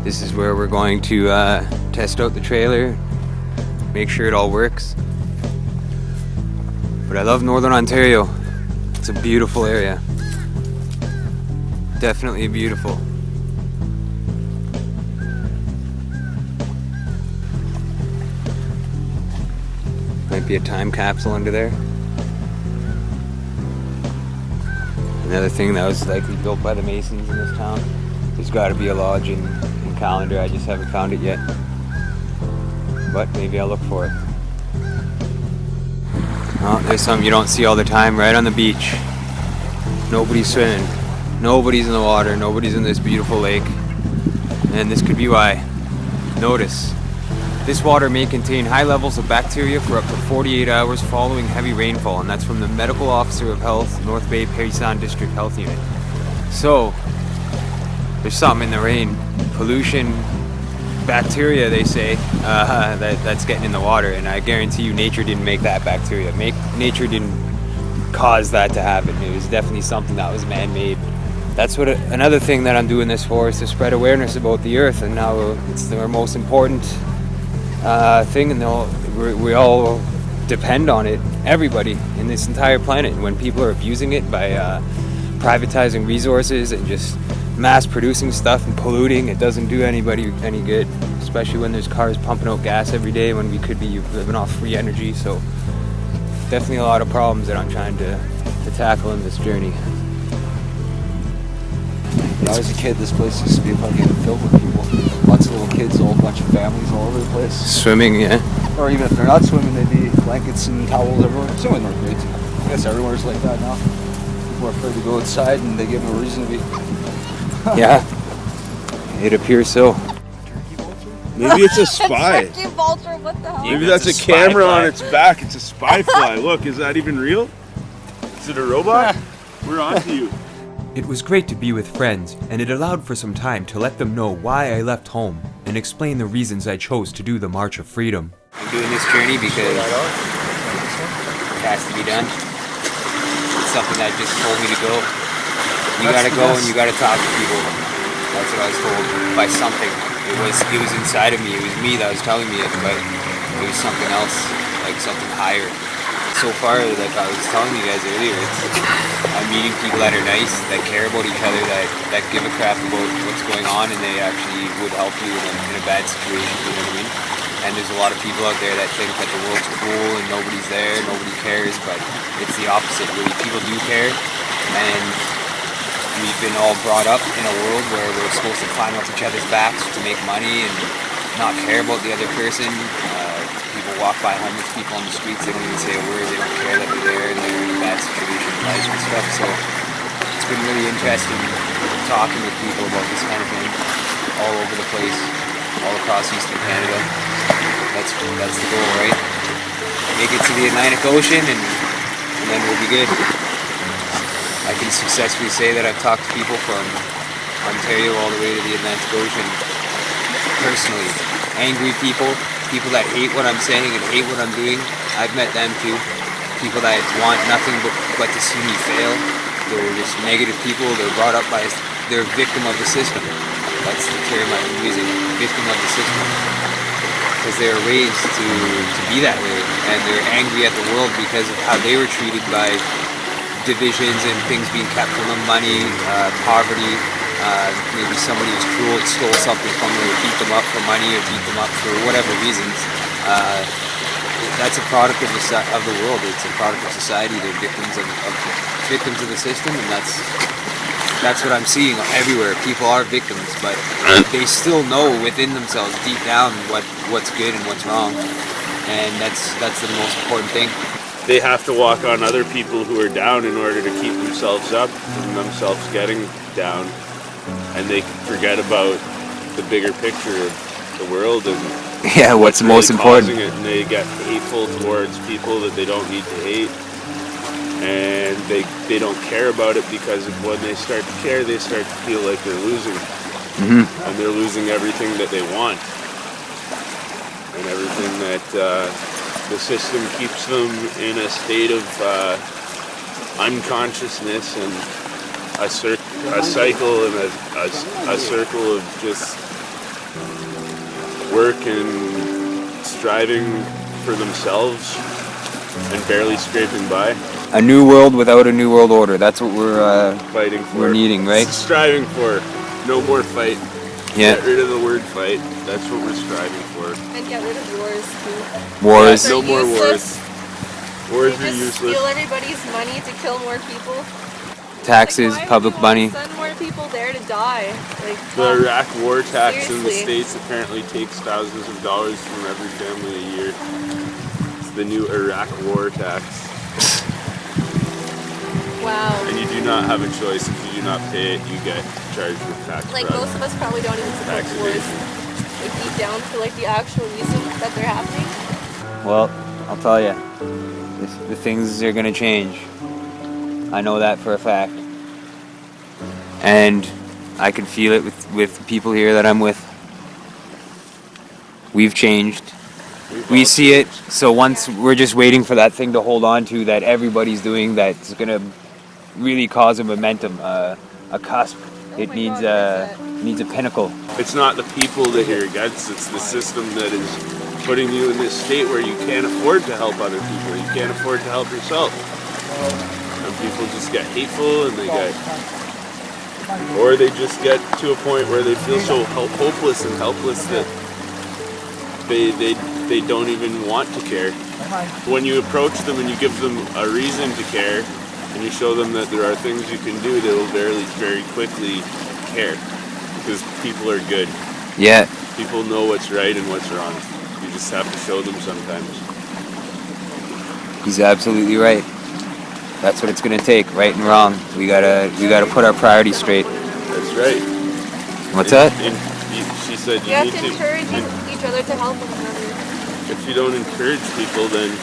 this is where we're going to test out the trailer, make sure it all works. But I love Northern Ontario. It's a beautiful area. Definitely beautiful. Might be a time capsule under there. Another thing that was likely built by the Masons in this town. There's got to be a lodge in Callander. I just haven't found it yet. But maybe I'll look for it. Oh, there's something you don't see all the time right on the beach. Nobody's swimming. Nobody's in the water. Nobody's in this beautiful lake. And this could be why. Notice. This water may contain high levels of bacteria for up to 48 hours following heavy rainfall, and that's from the Medical Officer of Health, North Bay Paysan District Health Unit. So, there's something in the rain. Pollution, bacteria, they say, that's getting in the water, and I guarantee you nature didn't make that bacteria. Nature didn't cause that to happen. It was definitely something that was man-made. That's what another thing that I'm doing this for, is to spread awareness about the earth, and now it's our most important thing, and we all depend on it, everybody in this entire planet. When people are abusing it by privatizing resources and just mass producing stuff and polluting, it doesn't do anybody any good, especially when there's cars pumping out gas every day when we could be living off free energy. So definitely a lot of problems that I'm trying to tackle in this journey. When I was a kid, this place used to be fucking filled with people. Lots of little kids, a whole bunch of families all over the place. Swimming, yeah. Or even if they're not swimming, they'd be blankets and towels everywhere. Same with North Bay too. I guess everywhere's like that now. People are afraid to go outside and they give them a reason to be. Yeah, it appears so. Maybe it's a spy. Turkey vulture, what the hell? Maybe that's a camera on its back. It's a spy fly. Look, is that even real? Is it a robot? We're on to you. It was great to be with friends, and it allowed for some time to let them know why I left home and explain the reasons I chose to do the March of Freedom. I'm doing this journey because it has to be done. It's something that just told me to go. You gotta go and you gotta talk to people. That's what I was told by something. It was inside of me. It was me that was telling me it, but it was something else, like something higher. So far, like I was telling you guys earlier, I'm meeting people that are nice, that care about each other, that give a crap about what's going on, and they actually would help you in a bad situation, you know what I mean? And there's a lot of people out there that think that the world's cruel and nobody's there, nobody cares, but it's the opposite, really. People do care, and we've been all brought up in a world where we're supposed to climb up each other's backs to make money and not care about the other person. People walk by homeless people on the streets, they don't even say a word, they don't care that they're there and they're in a bad situation in life and stuff. So it's been really interesting talking with people about this kind of thing all over the place, all across Eastern Canada. That's the goal, right? Make it to the Atlantic Ocean and then we'll be good. I can successfully say that I've talked to people from Ontario all the way to the Atlantic Ocean personally. Angry people that hate what I'm saying and hate what I'm doing, I've met them too. people that want nothing but to see me fail. They're just negative people. They're brought up by, they're a victim of the system. That's the term I'm using, victim of the system. Because they were raised to be that way, and they're angry at the world because of how they were treated by divisions and things being kept from them, money, poverty. Maybe somebody was cruel and stole something from them, or beat them up for money, or beat them up for whatever reasons. That's a product of the world. It's a product of society. They're victims of the system, and that's what I'm seeing everywhere. People are victims, but they still know within themselves, deep down, what's good and what's wrong, and that's the most important thing. They have to walk on other people who are down in order to keep themselves up and themselves getting down, and they forget about the bigger picture of the world and what's really most important. It, and they get hateful towards people that they don't need to hate, and they don't care about it, because when they start to care, they start to feel like they're losing, and they're losing everything that they want, and everything that the system keeps them in a state of unconsciousness and a cycle and a circle of just work and striving for themselves and barely scraping by. A new world without a new world order. That's what we're fighting for. We're needing, right? Striving for. No more fight. Yeah. Get rid of the word fight. That's what we're striving for. And get rid of wars too. Wars. No more wars. Wars are useless. Steal everybody's money to kill more people. Taxes, public money. Send more people there to die. The Iraq war tax in the seriously. States apparently takes thousands of dollars from every family a year. It's the new Iraq war tax. Wow. And you do not have a choice. If you do not pay it, you get charged with tax fraud. Most of us probably don't even support wars. Deep down for the actual reason that they're happening. Well, I'll tell you, the things are gonna change. I know that for a fact, and I can feel it with the people here that I'm with. We've changed. We see it. So once we're just waiting for that thing to hold on to that everybody's doing, that's gonna really cause a momentum, a cusp. It needs a pinnacle. It's not the people that you're against, it's the system that is putting you in this state where you can't afford to help other people, you can't afford to help yourself. And people just get hateful, and or they just get to a point where they feel so hopeless and helpless that they don't even want to care. When you approach them and you give them a reason to care, and you show them that there are things you can do, they will very quickly care, because people are good. Yeah. People know what's right and what's wrong. You just have to show them sometimes. He's absolutely right. That's what it's gonna take, right and wrong. We gotta put our priorities straight. That's right. What's that? She said You have to encourage each other to help one another. If you don't encourage people, then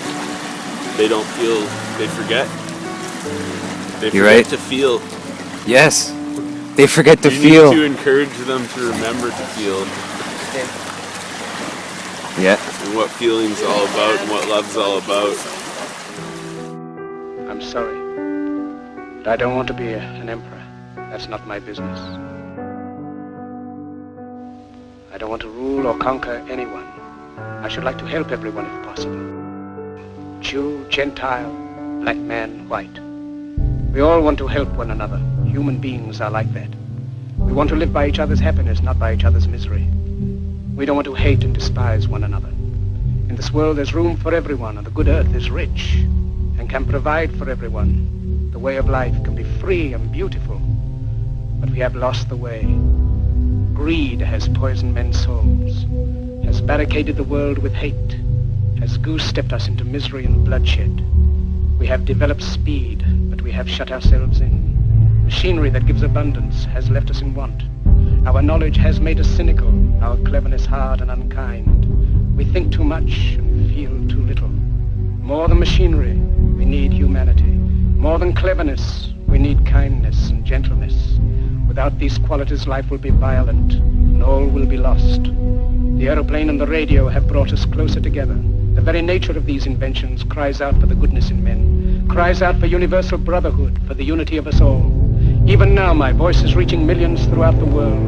they don't feel, they forget. They forget to feel. Yes. They forget to you feel. need to encourage them to remember to feel. Yeah. And what feeling's all about and what love's all about. I'm sorry, but I don't want to be an emperor. That's not my business. I don't want to rule or conquer anyone. I should like to help everyone if possible. Jew, Gentile, black man, white. We all want to help one another. Human beings are like that. We want to live by each other's happiness, not by each other's misery. We don't want to hate and despise one another. In this world there's room for everyone, and the good earth is rich and can provide for everyone. The way of life can be free and beautiful, but we have lost the way. Greed has poisoned men's souls, has barricaded the world with hate, has goose-stepped us into misery and bloodshed. We have developed speed, but we have shut ourselves in. Machinery that gives abundance has left us in want. Our knowledge has made us cynical, our cleverness hard and unkind. We think too much and feel too little. More than machinery, we need humanity. More than cleverness, we need kindness and gentleness. Without these qualities, life will be violent, and all will be lost. The aeroplane and the radio have brought us closer together. The very nature of these inventions cries out for the goodness in men, cries out for universal brotherhood, for the unity of us all. Even now, my voice is reaching millions throughout the world,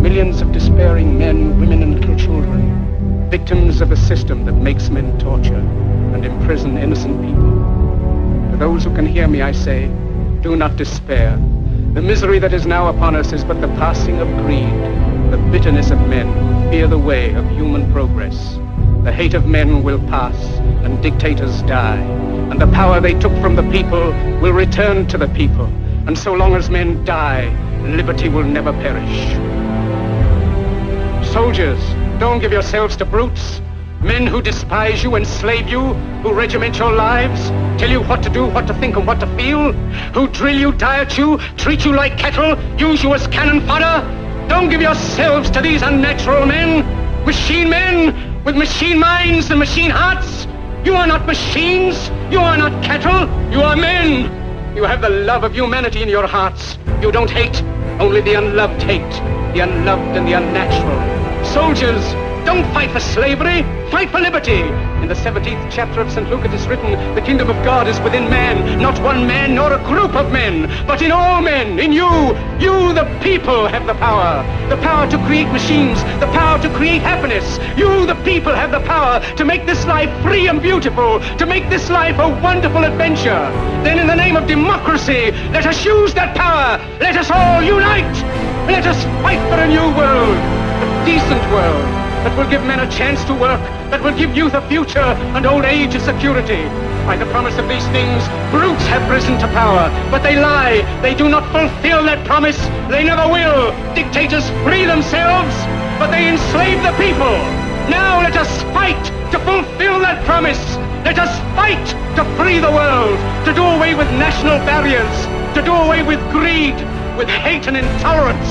millions of despairing men, women, and little children, victims of a system that makes men torture and imprison innocent people. To those who can hear me, I say, do not despair. The misery that is now upon us is but the passing of greed, the bitterness of men who fear the way of human progress. The hate of men will pass, and dictators die, and the power they took from the people will return to the people. And so long as men die, liberty will never perish. Soldiers, don't give yourselves to brutes. Men who despise you, enslave you, who regiment your lives, tell you what to do, what to think, and what to feel, who drill you, diet you, treat you like cattle, use you as cannon fodder. Don't give yourselves to these unnatural men, machine men with machine minds and machine hearts. You are not machines, you are not cattle, you are men. You have the love of humanity in your hearts. You don't hate, only the unloved hate, the unloved and the unnatural. Soldiers, don't fight for slavery, fight for liberty. In the 17th chapter of St. Luke it is written, the kingdom of God is within man, not one man nor a group of men, but in all men, in you. You, the people, have the power to create machines, the power to create happiness. You, the people, have the power to make this life free and beautiful, to make this life a wonderful adventure. Then in the name of democracy, let us use that power. Let us all unite. Let us fight for a new world, a decent world, that will give men a chance to work, that will give youth a future and old age a security. By the promise of these things, brutes have risen to power, but they lie. They do not fulfill that promise. They never will. Dictators free themselves, but they enslave the people. Now let us fight to fulfill that promise. Let us fight to free the world, to do away with national barriers, to do away with greed, with hate and intolerance.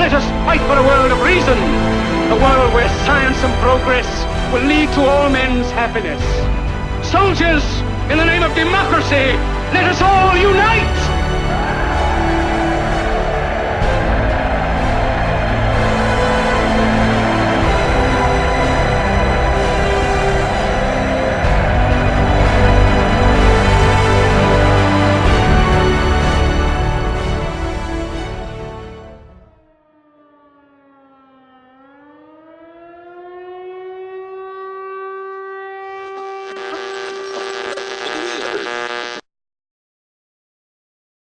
Let us fight for a world of reason, a world where science and progress will lead to all men's happiness. Soldiers, in the name of democracy, let us all unite!